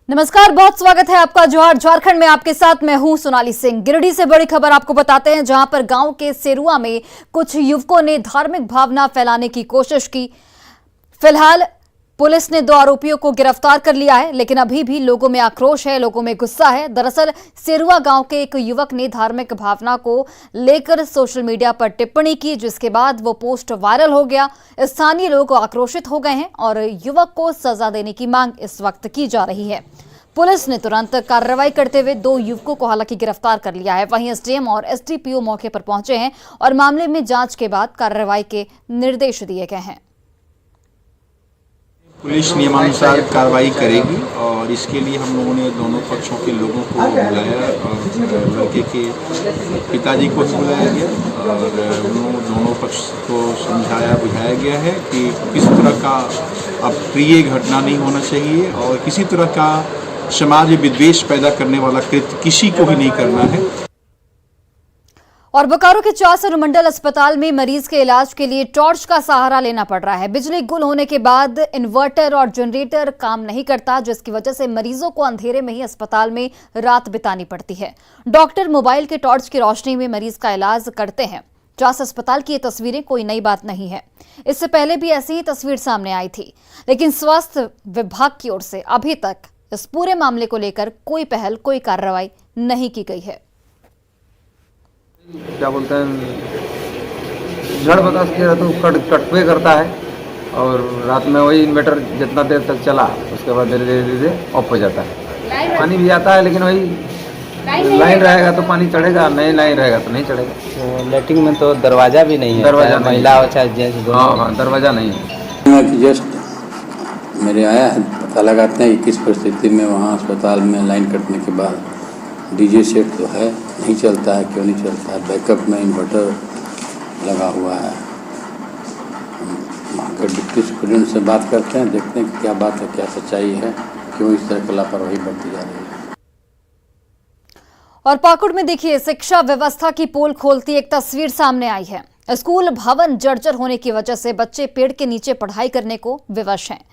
नमस्कार, बहुत स्वागत है आपका। जोहार। झारखंड में आपके साथ मैं हूं सोनाली सिंह। गिरिडीह से बड़ी खबर आपको बताते हैं, जहां पर गांव के सेरुआ में कुछ युवकों ने धार्मिक भावना फैलाने की कोशिश की। फिलहाल पुलिस ने 2 आरोपियों को गिरफ्तार कर लिया है, लेकिन अभी भी लोगों में आक्रोश है, लोगों में गुस्सा है। दरअसल सेरुआ गांव के एक युवक ने धार्मिक भावना को लेकर सोशल मीडिया पर टिप्पणी की, जिसके बाद वो पोस्ट वायरल हो गया। स्थानीय लोग आक्रोशित हो गए हैं और युवक को सजा देने की मांग इस वक्त की जा रही है। पुलिस ने तुरंत कार्रवाई करते हुए 2 युवकों को हालांकि गिरफ्तार कर लिया है। वहीं एसडीएम और एसडीपीओ मौके पर पहुंचे हैं और मामले में जांच के बाद कार्रवाई के निर्देश दिए गए हैं। पुलिस नियमानुसार कार्रवाई करेगी और इसके लिए हम लोगों ने दोनों पक्षों के लोगों को बुलाया और लड़के के पिताजी को भी बुलाया गया और दोनों पक्ष को समझाया बुझाया गया है कि किसी तरह का अप्रिय घटना नहीं होना चाहिए और किसी तरह का समाज में विद्वेष पैदा करने वाला कृत्य किसी को भी नहीं करना है। और बोकारो के चास अनुमंडल अस्पताल में मरीज के इलाज के लिए टॉर्च का सहारा लेना पड़ रहा है। बिजली गुल होने के बाद इन्वर्टर और जनरेटर काम नहीं करता, जिसकी वजह से मरीजों को अंधेरे में ही अस्पताल में रात बितानी पड़ती है। डॉक्टर मोबाइल के टॉर्च की रोशनी में मरीज का इलाज करते हैं। चास अस्पताल की ये तस्वीरें कोई नई बात नहीं है, इससे पहले भी ऐसी ही तस्वीर सामने आई थी, लेकिन स्वास्थ्य विभाग की ओर से अभी तक इस पूरे मामले को लेकर कोई पहल, कोई कार्रवाई नहीं की गई है। क्या बोलते हैं, झड़ बतास के तो कटवे करता है और रात में वही इन्वर्टर जितना देर तक चला उसके बाद धीरे धीरे धीरे ऑफ हो जाता है। पानी भी आता है, लेकिन वही लाइन रहेगा तो पानी चढ़ेगा, नहीं लाइन रहेगा तो नहीं चढ़ेगा। तो लैट्रिन में तो दरवाजा भी नहीं है, दरवाजा महिला हो चाहे जेंट्स दोनों। हाँ, दरवाजा नहीं है। जस्ट मेरे आया है, पता लगाते हैं कि किस परिस्थिति में वहाँ अस्पताल में लाइन कटने के बाद डीजे सेट तो है, नहीं चलता है, क्यों नहीं चलता है। बैकअप में इन्वर्टर लगा हुआ है। वहाँ के डिप्टी सुप्रिटेंडेंट से बात करते हैं, देखते हैं कि क्या बात है, क्या सच्चाई है, क्यों इस तरह की लापरवाही बढ़ती जा रही है। और पाकुड़ में देखिए, शिक्षा व्यवस्था की पोल खोलती एक तस्वीर सामने आई है। स्कूल भवन जर्जर होने की वजह से बच्चे पेड़ के नीचे पढ़ाई करने को विवश हैं।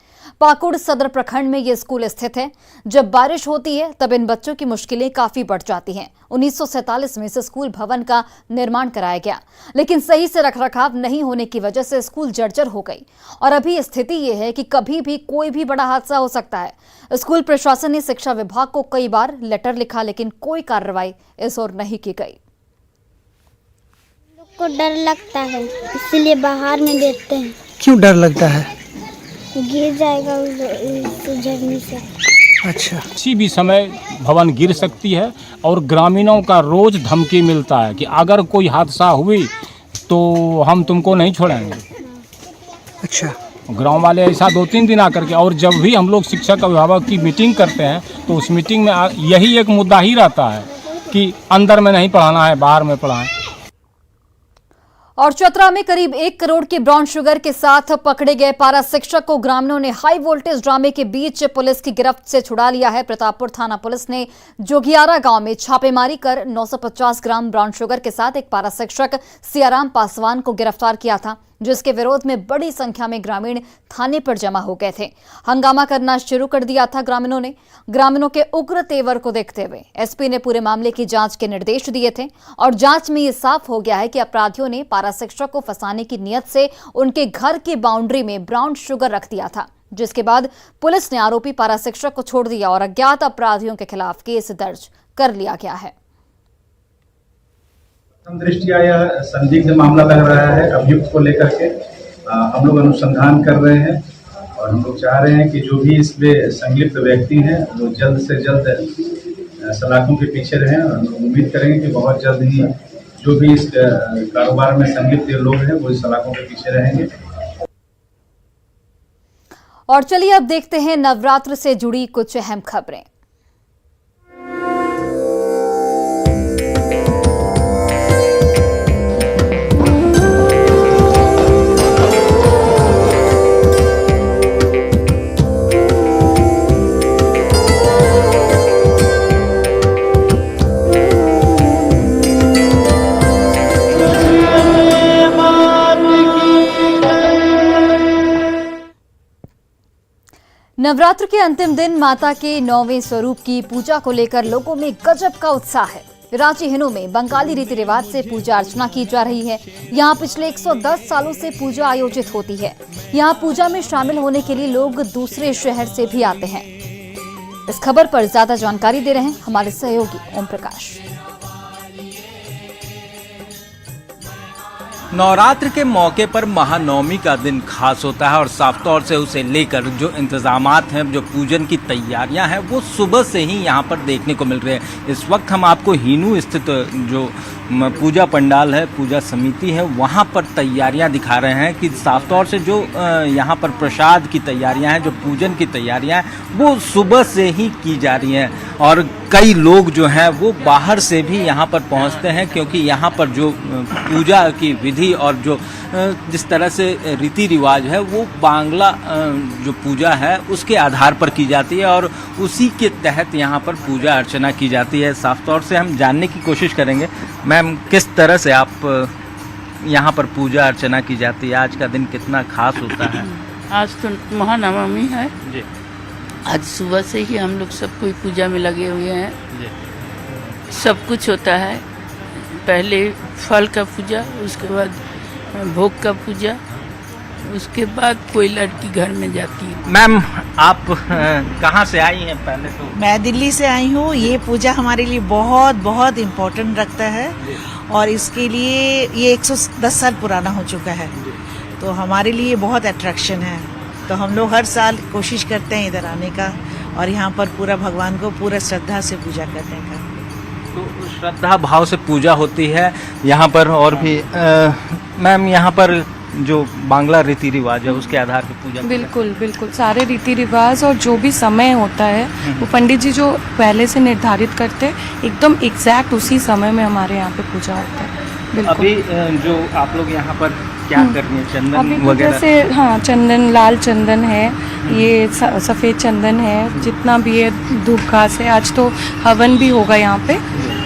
पाकुड़ सदर प्रखंड में यह स्कूल स्थित है। जब बारिश होती है तब इन बच्चों की मुश्किलें काफी बढ़ जाती हैं। 1947 में इस स्कूल भवन का निर्माण कराया गया, लेकिन सही से रखरखाव नहीं होने की वजह से स्कूल जर्जर हो गई और अभी स्थिति यह है कि कभी भी कोई भी बड़ा हादसा हो सकता है। स्कूल प्रशासन ने शिक्षा विभाग को कई बार लेटर लिखा, लेकिन कोई कार्रवाई इस ओर नहीं की गई। को डर लगता है, इसलिए बाहर में बैठते हैं। क्यों डर लगता है? गिर जाएगा उस झरने से। अच्छा, किसी भी समय भवन गिर सकती है और ग्रामीणों का रोज धमकी मिलता है कि अगर कोई हादसा हुई तो हम तुमको नहीं छोड़ेंगे। अच्छा, गांव वाले ऐसा 2-3 दिन आकर के, और जब भी हम लोग शिक्षक अभिभावक की मीटिंग करते हैं तो उस मीटिंग में यही एक मुद्दा ही रहता है कि अंदर में नहीं पढ़ाना है, बाहर में पढ़ाएं। और चतरा में करीब 1 करोड़ के ब्राउन शुगर के साथ पकड़े गए पारा शिक्षक को ग्रामीणों ने हाई वोल्टेज ड्रामे के बीच पुलिस की गिरफ्त से छुड़ा लिया है। प्रतापपुर थाना पुलिस ने जोगियारा गांव में छापेमारी कर 950 ग्राम ब्राउन शुगर के साथ एक पारा शिक्षक सियाराम पासवान को गिरफ्तार किया था, जिसके विरोध में बड़ी संख्या में ग्रामीण थाने पर जमा हो गए थे। हंगामा करना शुरू कर दिया था ग्रामीणों ने। ग्रामीणों के उग्र तेवर को देखते हुए एसपी ने पूरे मामले की जांच के निर्देश दिए थे और जांच में ये साफ हो गया है कि अपराधियों ने पारा शिक्षक को फंसाने की नियत से उनके घर की बाउंड्री में ब्राउन शुगर रख दिया था, जिसके बाद पुलिस ने आरोपी पारा शिक्षक को छोड़ दिया और अज्ञात अपराधियों के खिलाफ केस दर्ज कर लिया गया है। दृष्टिया यह संदिग्ध मामला लग रहा है। अभियुक्त को लेकर के हम लोग अनुसंधान कर रहे हैं और हम लोग चाह रहे हैं कि जो भी इसमें संलिप्त व्यक्ति हैं वो जल्द से जल्द सलाखों के पीछे रहें और उम्मीद करेंगे कि बहुत जल्द ही जो भी इस कारोबार में संलिप्त लोग हैं वो इस सलाखों के पीछे रहेंगे। और चलिए अब देखते हैं नवरात्र से जुड़ी कुछ अहम खबरें। नवरात्र के अंतिम दिन माता के 9वें स्वरूप की पूजा को लेकर लोगों में गजब का उत्साह है। रांची हिनू में बंगाली रीति रिवाज से पूजा अर्चना की जा रही है। यहाँ पिछले 110 सालों से पूजा आयोजित होती है। यहाँ पूजा में शामिल होने के लिए लोग दूसरे शहर से भी आते हैं। इस खबर पर ज्यादा जानकारी दे रहे हैं हमारे सहयोगी ओम प्रकाश। नवरात्र के मौके पर महानवमी का दिन खास होता है और साफ तौर से उसे लेकर जो इंतजामात हैं, जो पूजन की तैयारियां हैं, वो सुबह से ही यहां पर देखने को मिल रहे हैं। इस वक्त हम आपको हिनू स्थित जो पूजा पंडाल है, पूजा समिति है, वहां पर तैयारियां दिखा रहे हैं कि साफ तौर से जो यहां पर प्रसाद की तैयारियां हैं, जो पूजन की तैयारियां हैं, वो सुबह से ही की जा रही हैं। और कई लोग जो हैं वो बाहर से भी यहाँ पर पहुँचते हैं, क्योंकि यहाँ पर जो पूजा की विधि और जो जिस तरह से रीति रिवाज है वो बांग्ला जो पूजा है उसके आधार पर की जाती है और उसी के तहत यहाँ पर पूजा अर्चना की जाती है। साफ तौर से हम जानने की कोशिश करेंगे, मैम, किस तरह से आप यहाँ पर पूजा अर्चना की जाती है, आज का दिन कितना खास होता है? आज तो महानवमी है जी। आज सुबह से ही हम लोग सब कोई पूजा में लगे हुए हैं जी। सब कुछ होता है। पहले फल का पूजा, उसके बाद भोग का पूजा, उसके बाद कोई लड़की घर में जाती है। मैम, आप कहाँ से आई हैं? पहले तो मैं दिल्ली से आई हूँ। ये पूजा हमारे लिए बहुत बहुत इम्पोर्टेंट रखता है और इसके लिए ये 110 साल पुराना हो चुका है, तो हमारे लिए बहुत अट्रैक्शन है। तो हम लोग हर साल कोशिश करते हैं इधर आने का और यहाँ पर पूरा भगवान को पूरा श्रद्धा से पूजा करने का। तो श्रद्धा भाव से पूजा होती है यहाँ पर। और भी मैम, यहाँ पर जो बांग्ला रीति रिवाज है उसके आधार पर पूजा? बिल्कुल बिल्कुल, सारे रीति रिवाज और जो भी समय होता है वो पंडित जी जो पहले से निर्धारित करते हैं, एकदम एग्जैक्ट उसी समय में हमारे यहाँ पे पूजा होता है। बिल्कुल। अभी जो आप लोग यहाँ पर क्या कर रही हैं, चंदन वगैरह? जैसे हाँ, चंदन, लाल चंदन है, ये सफ़ेद चंदन है, जितना भी है, धूप घास है। आज तो हवन भी होगा यहाँ पे,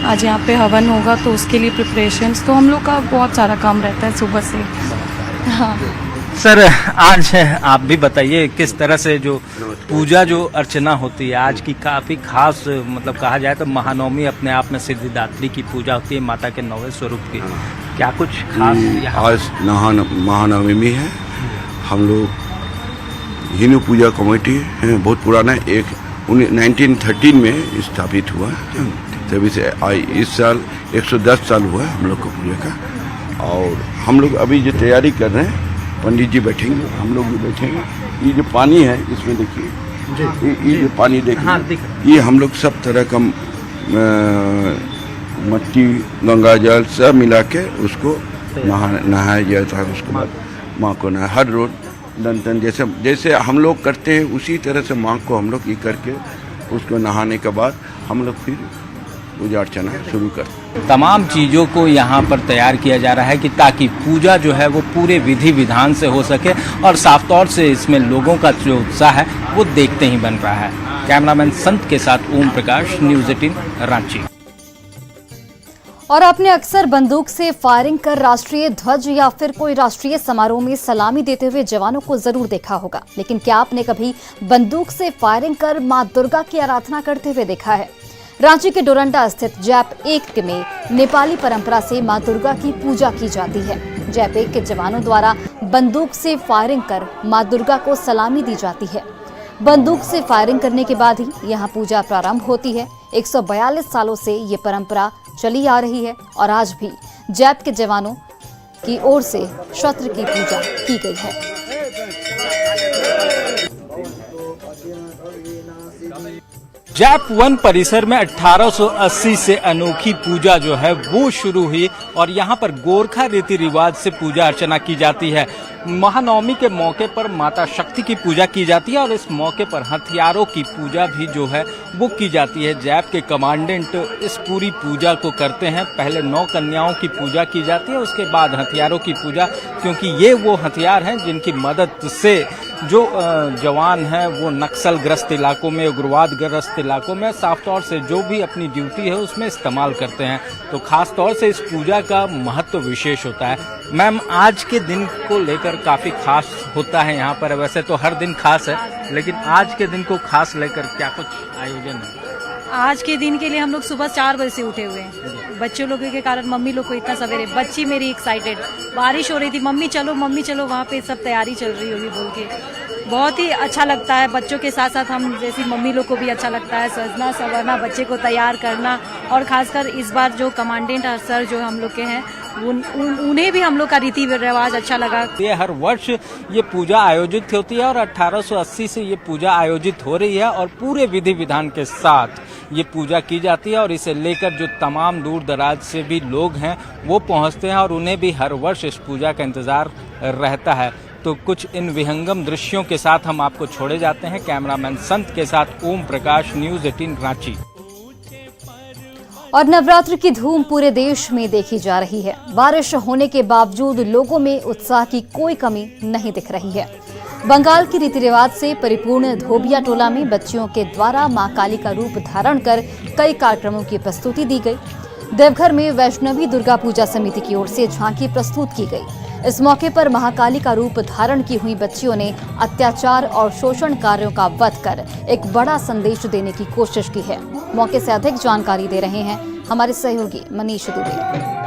आज यहाँ पे हवन होगा, तो उसके लिए प्रिपरेशंस, तो हम लोग का बहुत सारा काम रहता है सुबह से। हाँ सर, आज आप भी बताइए किस तरह से जो पूजा जो अर्चना होती है आज की, काफ़ी खास, मतलब कहा जाए तो महानवमी अपने आप में सिद्धिदात्री की पूजा होती है, माता के 9वें स्वरूप की। क्या कुछ खास आज महानवमी है। हम लोग हिंदू पूजा कमेटी है, बहुत पुराना है, 1913 में स्थापित हुआ, तभी से इस साल 110 साल हुआ है हम लोग को पूजा का। और हम लोग अभी जो तैयारी कर रहे हैं, पंडित जी बैठेंगे, हम लोग भी बैठेंगे। ये जो पानी है इसमें देखिए, ये जो पानी देखिए, हाँ, ये हम लोग सब तरह का मट्टी, गंगा जल सब मिला के उसको नहाया जाता है। उसके बाद माँ को नहा, हर रोज दंतन जैसे हम लोग करते हैं उसी तरह से माँ को हम लोग ये करके उसको नहाने के बाद हम लोग फिर पूजा अर्चना शुरू करते हैं। तमाम चीज़ों को यहाँ पर तैयार किया जा रहा है कि ताकि पूजा जो है वो पूरे विधि विधान से हो सके और साफ तौर से इसमें लोगों का जो उत्साह है वो देखते ही बन रहा है। कैमरामैन संत के साथ ओम प्रकाश, न्यूज़ 18 रांची। और आपने अक्सर बंदूक से फायरिंग कर राष्ट्रीय ध्वज या फिर कोई राष्ट्रीय समारोह में सलामी देते हुए जवानों को जरूर देखा होगा, लेकिन क्या आपने कभी बंदूक से फायरिंग कर मां दुर्गा की आराधना करते हुए देखा है? रांची के डोरंडा स्थित जैप 1 में नेपाली परंपरा से मां दुर्गा की पूजा की जाती है। जैप 1 के जवानों द्वारा बंदूक से फायरिंग कर मां दुर्गा को सलामी दी जाती है। बंदूक से फायरिंग करने के बाद ही यहाँ पूजा प्रारंभ होती है। 142 सालों से ये परंपरा चली आ रही है और आज भी जैप के जवानों की ओर से शस्त्र की पूजा की गई है। जैप 1 परिसर में 1880 से अनोखी पूजा जो है वो शुरू हुई और यहाँ पर गोरखा रीति रिवाज से पूजा अर्चना की जाती है। महानवमी के मौके पर माता शक्ति की पूजा की जाती है और इस मौके पर हथियारों की पूजा भी जो है वो की जाती है। जैप के कमांडेंट इस पूरी पूजा को करते हैं। पहले 9 कन्याओं की पूजा की जाती है, उसके बाद हथियारों की पूजा, क्योंकि ये वो हथियार हैं जिनकी मदद से जो जवान हैं वो नक्सलग्रस्त इलाकों में, उग्रवादग्रस्त इलाकों में साफ तौर से जो भी अपनी ड्यूटी है उसमें इस्तेमाल करते हैं। तो ख़ास तौर से इस पूजा का महत्व विशेष होता है। मैम, आज के दिन को लेकर काफ़ी खास होता है यहाँ पर। वैसे तो हर दिन खास है, लेकिन आज के दिन को खास लेकर क्या कुछ आयोजन है? आज के दिन के लिए हम लोग सुबह 4 बजे से उठे हुए हैं। बच्चों लोगों के कारण मम्मी लोग को इतना सवेरे, बच्ची मेरी एक्साइटेड, बारिश हो रही थी, मम्मी चलो वहाँ पे सब तैयारी चल रही होगी बोल के बहुत ही अच्छा लगता है। बच्चों के साथ साथ हम जैसी मम्मी लोग को भी अच्छा लगता है सजना संवरना, बच्चे को तैयार करना। और खासकर इस बार जो कमांडेंट सर जो हम लोग के हैं उन्हें भी हम लोग का रीति रिवाज अच्छा लगा। ये हर वर्ष ये पूजा आयोजित होती है और 1880 से ये पूजा आयोजित हो रही है और पूरे विधि विधान के साथ ये पूजा की जाती है। और इसे लेकर जो तमाम दूर दराज से भी लोग हैं वो पहुंचते हैं और उन्हें भी हर वर्ष इस पूजा का इंतज़ार रहता है। तो कुछ इन विहंगम दृश्यों के साथ हम आपको छोड़े जाते हैं। कैमरामैन संत के साथ ओम प्रकाश, न्यूज़ 18 रांची। और नवरात्र की धूम पूरे देश में देखी जा रही है। बारिश होने के बावजूद लोगों में उत्साह की कोई कमी नहीं दिख रही है। बंगाल के रीति रिवाज से परिपूर्ण धोबिया टोला में बच्चियों के द्वारा मां काली का रूप धारण कर कई कार्यक्रमों की प्रस्तुति दी गई। देवघर में वैष्णवी दुर्गा पूजा समिति की ओर से झांकी प्रस्तुत की गई। इस मौके पर महाकाली का रूप धारण की हुई बच्चियों ने अत्याचार और शोषण कार्यों का वध कर एक बड़ा संदेश देने की कोशिश की है। मौके से अधिक जानकारी दे रहे हैं हमारे सहयोगी मनीष दुबे।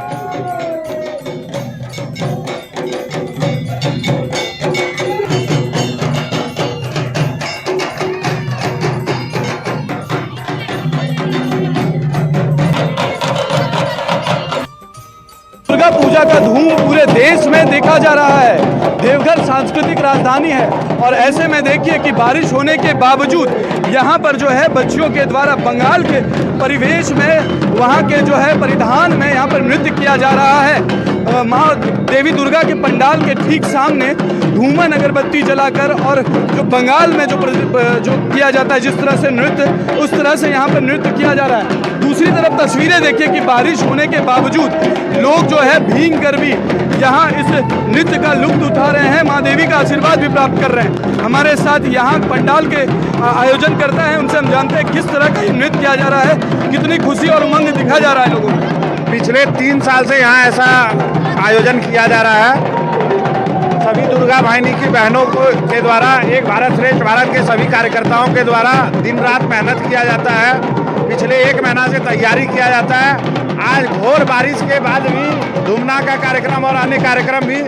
दुर्गा पूजा का धूम पूरे देश में देखा जा रहा है। देवघर सांस्कृतिक राजधानी है और ऐसे में देखिए कि बारिश होने के बावजूद यहाँ पर जो है बच्चियों के द्वारा बंगाल के परिवेश में वहाँ के जो है परिधान में यहाँ पर नृत्य किया जा रहा है। माँ देवी दुर्गा के पंडाल के ठीक सामने धूमन अगरबत्ती जलाकर और जो बंगाल में जो किया जाता है जिस तरह से नृत्य, उस तरह से यहाँ पर नृत्य किया जा रहा है। दूसरी तरफ तस्वीरें देखिए कि बारिश होने के बावजूद लोग जो है भीग कर भी यहाँ इस नृत्य का लुत्फ उठा रहे हैं, माँ देवी का आशीर्वाद भी प्राप्त कर रहे हैं। हमारे साथ यहाँ पंडाल के आयोजन करता है, उनसे हम जानते हैं किस तरह का नृत्य किया जा रहा है, कितनी खुशी और उमंग दिखा जा रहा है लोगों को। पिछले 3 साल से यहाँ ऐसा आयोजन किया जा रहा है। सभी दुर्गा वाहिनी की बहनों के द्वारा, एक भारत श्रेष्ठ भारत के सभी कार्यकर्ताओं के द्वारा दिन रात मेहनत किया जाता है। पिछले 1 महीना से तैयारी किया जाता है। आज घोर बारिश के बाद भी धूमना का कार्यक्रम और अन्य कार्यक्रम भी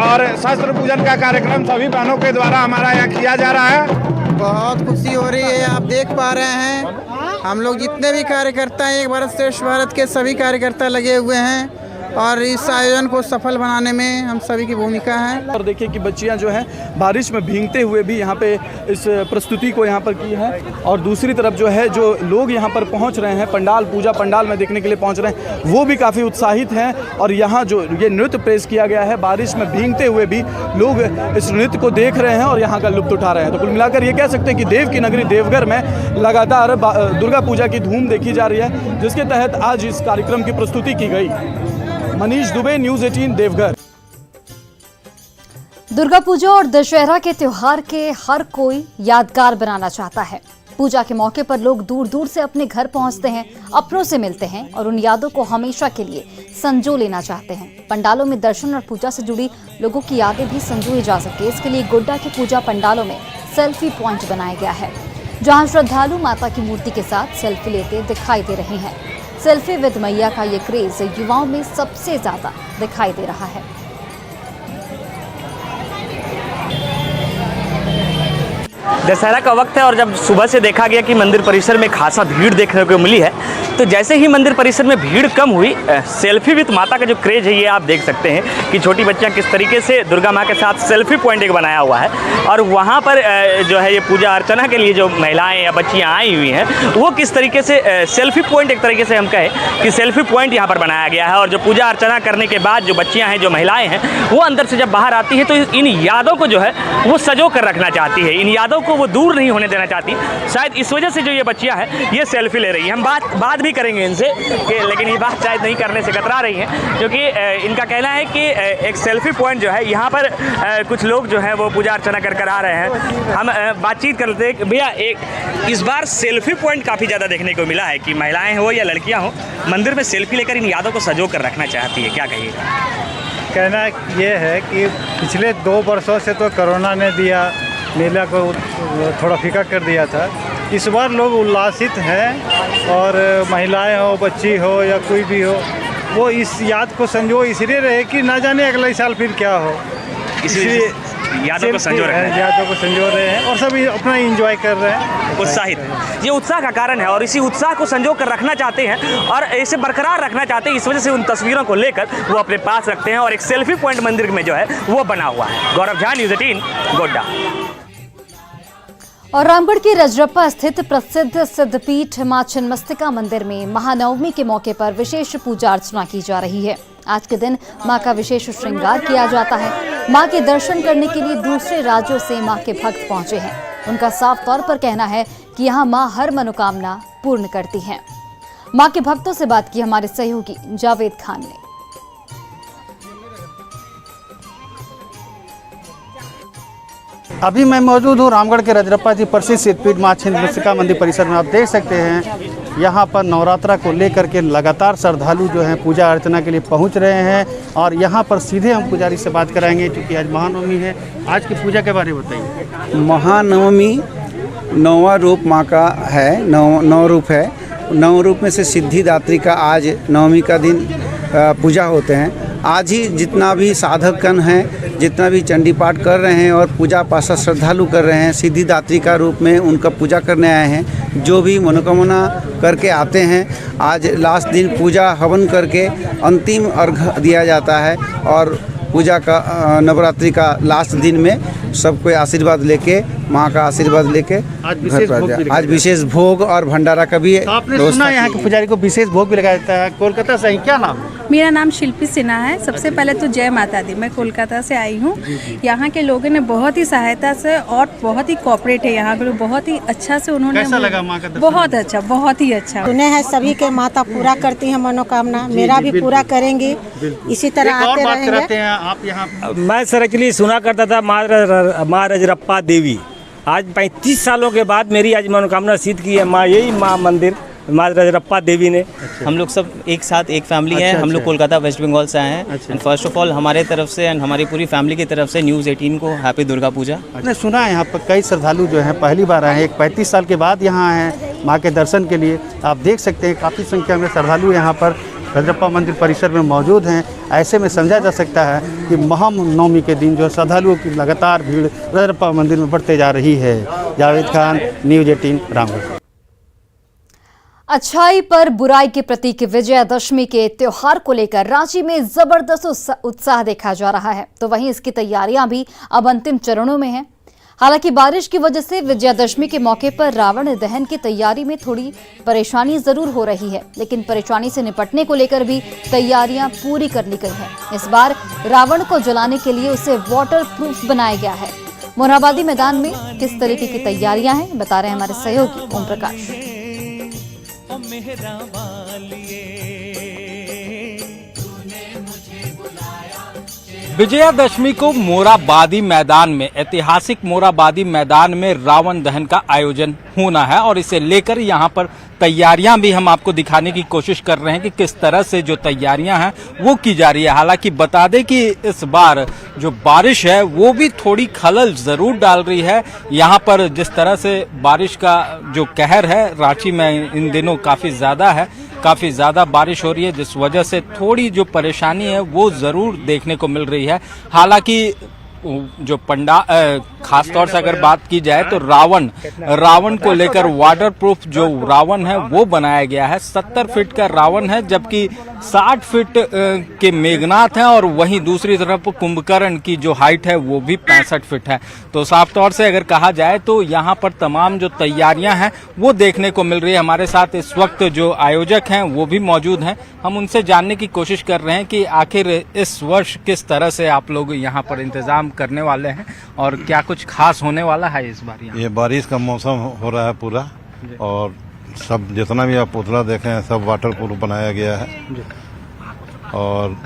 और शस्त्र पूजन का कार्यक्रम सभी बहनों के द्वारा हमारा यहाँ किया जा रहा है। बहुत खुशी हो रही है। आप देख पा रहे हैं हम लोग जितने भी कार्यकर्ता हैं, एक भारत श्रेष्ठ भारत के सभी कार्यकर्ता लगे हुए हैं और इस आयोजन को सफल बनाने में हम सभी की भूमिका है। और देखिए कि बच्चियां जो हैं बारिश में भीगते हुए भी यहाँ पे इस प्रस्तुति को यहाँ पर की है। और दूसरी तरफ जो है जो लोग यहाँ पर पहुँच रहे हैं पंडाल, पूजा पंडाल में देखने के लिए पहुँच रहे हैं, वो भी काफ़ी उत्साहित हैं। और यहाँ जो ये नृत्य पेश किया गया है, बारिश में भीगते हुए भी लोग इस नृत्य को देख रहे हैं और यहाँ का लुत्फ उठा रहे हैं। तो कुल मिलाकर ये कह सकते हैं कि देव की नगरी देवघर में लगातार दुर्गा पूजा की धूम देखी जा रही है, जिसके तहत आज इस कार्यक्रम की प्रस्तुति की गई। मनीष दुबे, न्यूज़ 18 देवघर। दुर्गा पूजा और दशहरा के त्योहार के हर कोई यादगार बनाना चाहता है। पूजा के मौके पर लोग दूर दूर से अपने घर पहुंचते हैं, अपनों से मिलते हैं और उन यादों को हमेशा के लिए संजो लेना चाहते हैं। पंडालों में दर्शन और पूजा से जुड़ी लोगों की यादें भी संजोई जा सके, इसके लिए गोड्डा के पूजा पंडालों में सेल्फी पॉइंट बनाया गया है, जहां श्रद्धालु माता की मूर्ति के साथ सेल्फी लेते दिखाई दे रहे हैं। सेल्फी विद मैया का ये क्रेज युवाओं में सबसे ज्यादा दिखाई दे रहा है। दशहरा का वक्त है और जब सुबह से देखा गया कि मंदिर परिसर में खासा भीड़ देखने को मिली है, तो जैसे ही मंदिर परिसर में भीड़ कम हुई, सेल्फी विद माता का जो क्रेज है ये आप देख सकते हैं कि छोटी बच्चियां किस तरीके से दुर्गा माँ के साथ सेल्फी पॉइंट एक बनाया हुआ है। और वहाँ पर जो है ये पूजा अर्चना के लिए जो महिलाएं या बच्चियाँ आई हुई हैं, वो किस तरीके से सेल्फी पॉइंट, एक तरीके से हम कहें कि सेल्फी पॉइंट यहाँ पर बनाया गया है। और जो पूजा अर्चना करने के बाद जो बच्चियाँ हैं, जो महिलाएँ हैं, वो अंदर से जब बाहर आती है तो इन यादों को जो है वो सजो कर रखना चाहती है। इन यादों यादों को वो दूर नहीं होने देना चाहती। शायद इस वजह से जो ये बच्चियां हैं ये सेल्फी ले रही हैं। हम बात भी करेंगे इनसे कि लेकिन ये बात शायद नहीं करने से कतरा रही हैं, क्योंकि इनका कहना है कि एक सेल्फी पॉइंट जो है यहाँ पर कुछ लोग जो है वो पूजा अर्चना कर आ रहे हैं। हम बातचीत कर लेते हैं। भैया, एक इस बार सेल्फी पॉइंट काफ़ी ज़्यादा देखने को मिला है कि महिलाएँ हो या लड़कियाँ हो, मंदिर में सेल्फी लेकर इन यादों को संजो कर रखना चाहती है। क्या कहिएगा? कहना ये है कि पिछले 2 वर्षों से तो कोरोना ने दिया मेला को थोड़ा फीका कर दिया था। इस बार लोग उल्लासित हैं और महिलाएं हो, बच्ची हो या कोई भी हो, वो इस याद को संजो इसलिए रहे कि ना जाने अगले साल फिर क्या हो, इसलिए यादों को संजो रहे हैं और सभी अपना एंजॉय कर रहे हैं, उत्साहित। ये उत्साह का कारण है और इसी उत्साह को संजो कर रखना चाहते हैं और इसे बरकरार रखना चाहते हैं। इस वजह से उन तस्वीरों को लेकर वो अपने पास रखते हैं और एक सेल्फी पॉइंट मंदिर में जो है वो बना हुआ है। गौरव झा, न्यूज़ 18, गोड्डा। और रामगढ़ के रजरप्पा स्थित प्रसिद्ध सिद्धपीठ मां छिन्नमस्तिका मंदिर में महानवमी के मौके पर विशेष पूजा अर्चना की जा रही है। आज के दिन मां का विशेष श्रृंगार किया जाता है। मां के दर्शन करने के लिए दूसरे राज्यों से मां के भक्त पहुंचे हैं। उनका साफ तौर पर कहना है कि यहां मां हर मनोकामना पूर्ण करती हैं। मां के भक्तों से बात की हमारे सहयोगी जावेद खान ने। अभी मैं मौजूद हूँ रामगढ़ के रजरप्पा जी प्रसिद्ध सिद्धपीठ मां छिन्नमस्तिका मंदिर परिसर में। आप देख सकते हैं यहाँ पर नवरात्रा को लेकर के लगातार श्रद्धालु जो हैं पूजा अर्चना के लिए पहुँच रहे हैं और यहाँ पर सीधे हम पुजारी से बात कराएंगे क्योंकि आज महानवमी है। आज की पूजा के बारे में बताइए। महानवमी 9वां रूप माँ का है, 9 रूप है। 9 रूप में से सिद्धिदात्री का आज नवमी का दिन पूजा होते हैं। आज ही जितना भी साधकगण हैं, जितना भी चंडी पाठ कर रहे हैं और पूजा पासा श्रद्धालु कर रहे हैं, सिद्धिदात्री का रूप में उनका पूजा करने आए हैं। जो भी मनोकामना करके आते हैं, आज लास्ट दिन पूजा हवन करके अंतिम अर्घ दिया जाता है और पूजा का नवरात्रि का लास्ट दिन में सबको आशीर्वाद लेके, माँ का आशीर्वाद लेके आज विशेष भोग और भंडारा का भी। तो आपने सुना यहाँ के पुजारी को विशेष भोग भी लगाया जाता है। कोलकाता से क्या नाम? मेरा नाम शिल्पी सिन्हा है। सबसे पहले तो जय माता दी। मैं कोलकाता से आई हूँ। यहाँ के लोगों ने बहुत ही सहायता से और बहुत ही कोऑपरेट है यहाँ के लोग, बहुत ही अच्छा से उन्होंने। कैसा लगा माँ का दर्शन? बहुत अच्छा, बहुत ही अच्छा। सुने हैं सभी के माता पूरा करती हैं मनोकामना, मेरा भी पूरा करेंगे। इसी तरह आते रहेंगे। आप यहाँ मैं सर एक्चुअली सुना करता था माँ रजरप्पा देवी। आज 35 सालों के बाद मेरी आज मनोकामना सिद्ध की है माँ, यही माँ मंदिर माँ रजरप्पा देवी ने। हम लोग सब एक साथ एक फैमिली है। हम लोग कोलकाता वेस्ट बंगाल से आए हैं। एंड फर्स्ट ऑफ ऑल हमारे तरफ से एंड हमारी पूरी फैमिली की तरफ से न्यूज़ 18 को हैप्पी दुर्गा पूजा। आपने सुना है यहाँ पर कई श्रद्धालु जो हैं पहली बार आए हैं, एक 35 साल के बाद यहाँ आए हैं माँ के दर्शन के लिए। आप देख सकते हैं काफ़ी संख्या में श्रद्धालु यहाँ पर रजरप्पा मंदिर परिसर में मौजूद हैं। ऐसे में समझा जा सकता है कि महानवमी के दिन जो श्रद्धालुओं की लगातार भीड़ रजरप्पा मंदिर में बढ़ते जा रही है। जावेद खान, न्यूज़ 18, रामगढ़। अच्छाई पर बुराई के प्रतीक विजयादशमी के त्योहार को लेकर रांची में जबरदस्त उत्साह देखा जा रहा है, तो वहीं इसकी तैयारियां भी अब अंतिम चरणों में हैं। हालांकि बारिश की वजह से विजयादशमी के मौके पर रावण दहन की तैयारी में थोड़ी परेशानी जरूर हो रही है, लेकिन परेशानी से निपटने को लेकर भी तैयारियां पूरी कर ली गई हैं। इस बार रावण को जलाने के लिए उसे वाटर प्रूफ बनाया गया है। मोरहाबादी मैदान में किस तरीके की तैयारियां हैं, बता रहे हैं हमारे सहयोगी ओम प्रकाश। विजयादशमी को मोरहाबादी मैदान में, ऐतिहासिक मोरहाबादी मैदान में रावण दहन का आयोजन होना है और इसे लेकर यहाँ पर तैयारियां भी हम आपको दिखाने की कोशिश कर रहे हैं कि किस तरह से जो तैयारियां हैं वो की जा रही है। हालांकि बता दें कि इस बार जो बारिश है वो भी थोड़ी खलल जरूर डाल रही है। यहाँ पर जिस तरह से बारिश का जो कहर है रांची में इन दिनों काफ़ी ज़्यादा है, काफ़ी ज़्यादा बारिश हो रही है, जिस वजह से थोड़ी जो परेशानी है वो ज़रूर देखने को मिल रही है। हालांकि जो खास तौर से अगर बात की जाए तो रावण को लेकर वाटर प्रूफ जो रावण है वो बनाया गया है। 70 फीट का रावण है, जबकि 60 फीट के मेघनाथ हैं और वहीं दूसरी तरफ कुंभकर्ण की जो हाइट है वो भी 65 फीट है। तो साफ तौर से अगर कहा जाए तो यहाँ पर तमाम जो तैयारियां हैं वो देखने को मिल रही है। हमारे साथ इस वक्त जो आयोजक हैं वो भी मौजूद हैं। हम उनसे जानने की कोशिश कर रहे हैं कि आखिर इस वर्ष किस तरह से आप लोग यहाँ पर इंतजाम इंतजाम करने वाले हैं और क्या कुछ खास होने वाला है इस बार यहाँ? ये बारिश का मौसम हो रहा है पूरा, और सब जितना भी आप पुतला देखे हैं सब वाटर प्रूफ बनाया गया है। और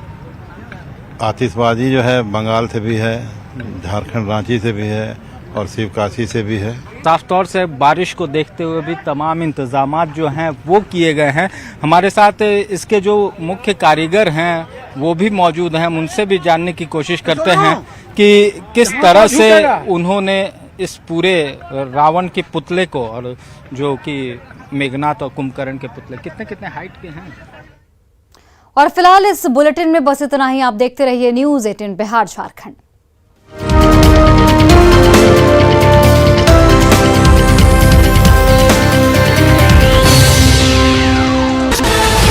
आतिशबाजी जो है बंगाल से भी है, झारखंड रांची से भी है और शिवकाशी से भी है। साफ तौर से बारिश को देखते हुए भी तमाम इंतजामात जो हैं वो किए गए हैं। हमारे साथ इसके जो मुख्य कारीगर हैं वो भी मौजूद हैं, उनसे भी जानने की कोशिश करते हैं कि किस तरह से उन्होंने इस पूरे रावण के पुतले को, और जो कि मेघनाथ और कुंभकर्ण के पुतले कितने कितने हाइट के हैं। और फिलहाल इस बुलेटिन में बस इतना ही। आप देखते रहिए न्यूज़ 18 बिहार झारखंड।